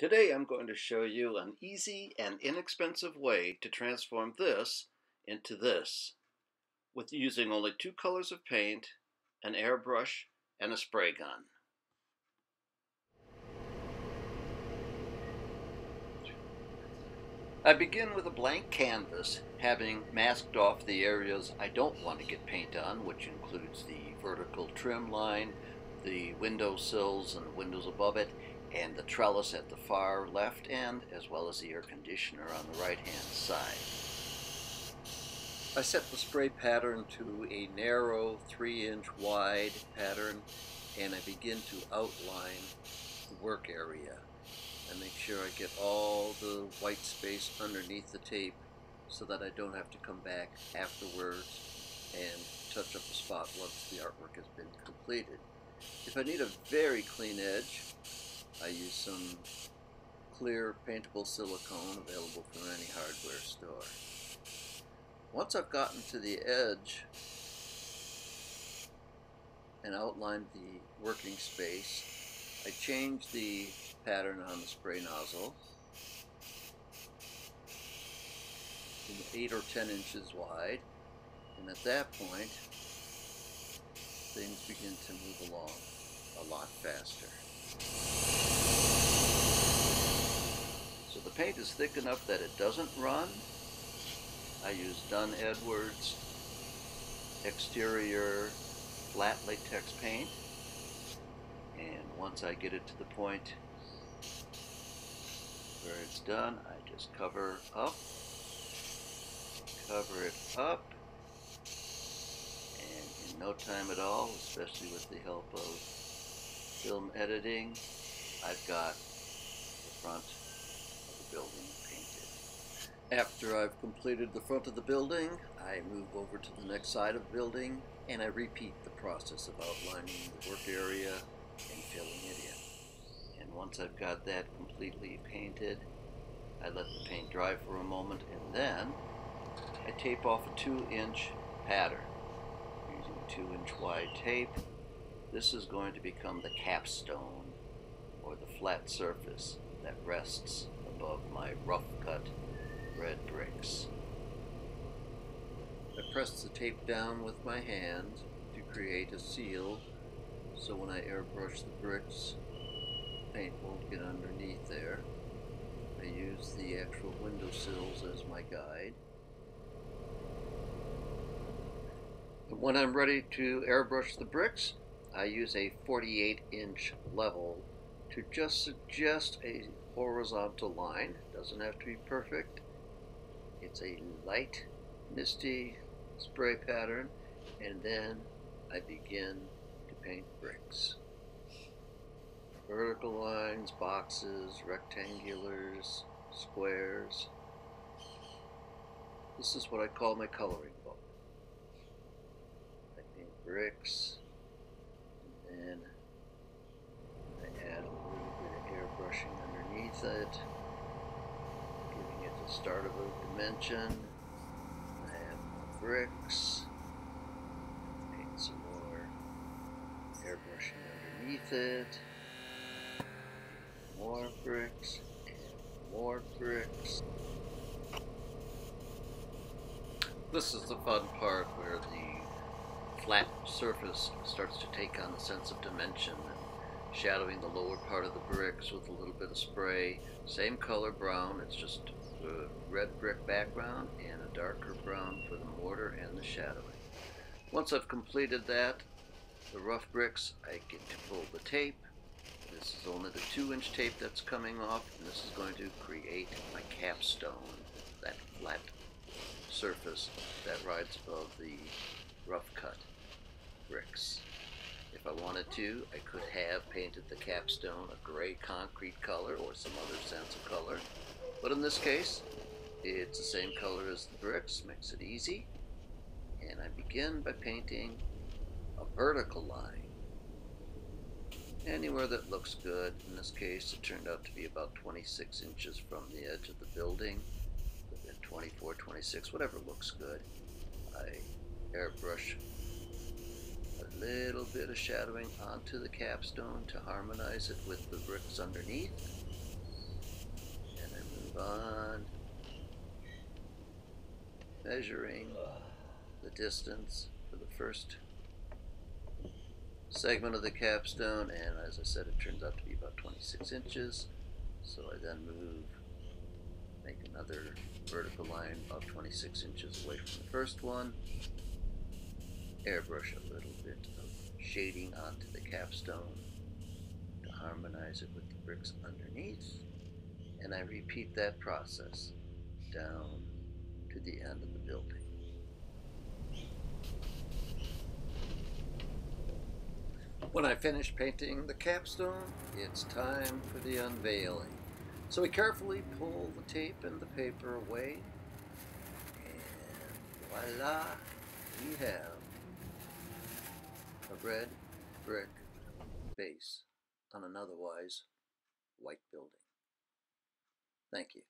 Today I'm going to show you an easy and inexpensive way to transform this into this with using only two colors of paint, an airbrush, and a spray gun. I begin with a blank canvas, having masked off the areas I don't want to get paint on, which includes the vertical trim line, the window sills and the windows above it, and the trellis at the far left end, as well as the air conditioner on the right hand side. I set the spray pattern to a narrow 3-inch wide pattern, and I begin to outline the work area. I make sure I get all the white space underneath the tape so that I don't have to come back afterwards and touch up the spot once the artwork has been completed. If I need a very clean edge, I use some clear paintable silicone available from any hardware store. Once I've gotten to the edge and outlined the working space, I change the pattern on the spray nozzle to 8 or 10 inches wide, and at that point things begin to move along a lot faster. So the paint is thick enough that it doesn't run. I use Dunn-Edwards exterior flat latex paint, and once I get it to the point where it's done, I just cover it up, and in no time at all, especially with the help of film editing, I've got the front of the building painted. After I've completed the front of the building, I move over to the next side of the building, and I repeat the process of outlining the work area and filling it in. And once I've got that completely painted, I let the paint dry for a moment, and then I tape off a 2-inch pattern using 2-inch wide tape. This is going to become the capstone, or the flat surface that rests above my rough cut red bricks. I press the tape down with my hand to create a seal, so when I airbrush the bricks, paint won't get underneath there. I use the actual windowsills as my guide. And when I'm ready to airbrush the bricks, I use a 48-inch level to just suggest a horizontal line. It doesn't have to be perfect. It's a light, misty spray pattern, and then I begin to paint bricks. Vertical lines, boxes, rectangulars, squares. This is what I call my coloring book. I paint bricks, and then I add a little bit of airbrushing underneath it, giving it the start of a dimension. I add more bricks, paint some more airbrushing underneath it, more bricks, and more bricks. This is the fun part where the flat surface starts to take on a sense of dimension, and shadowing the lower part of the bricks with a little bit of spray. Same color brown, it's just the red brick background and a darker brown for the mortar and the shadowing. Once I've completed that, the rough bricks, I get to pull the tape. This is only the 2-inch tape that's coming off, and this is going to create my capstone, that flat surface that rides above the rough cut bricks. If I wanted to, I could have painted the capstone a gray concrete color or some other sense of color, but in this case it's the same color as the bricks, makes it easy. And I begin by painting a vertical line anywhere that looks good. In this case it turned out to be about 26 inches from the edge of the building, within 24, 26, whatever looks good. I airbrush a little bit of shadowing onto the capstone to harmonize it with the bricks underneath. on measuring the distance for the first segment of the capstone, and as I said, it turns out to be about 26 inches. So I then make another vertical line about 26 inches away from the first one, airbrush a little bit of shading onto the capstone to harmonize it with the bricks underneath, and I repeat that process down to the end of the building. When I finish painting the capstone, it's time for the unveiling. So we carefully pull the tape and the paper away, and voila, we have a red brick base on an otherwise white building. Thank you.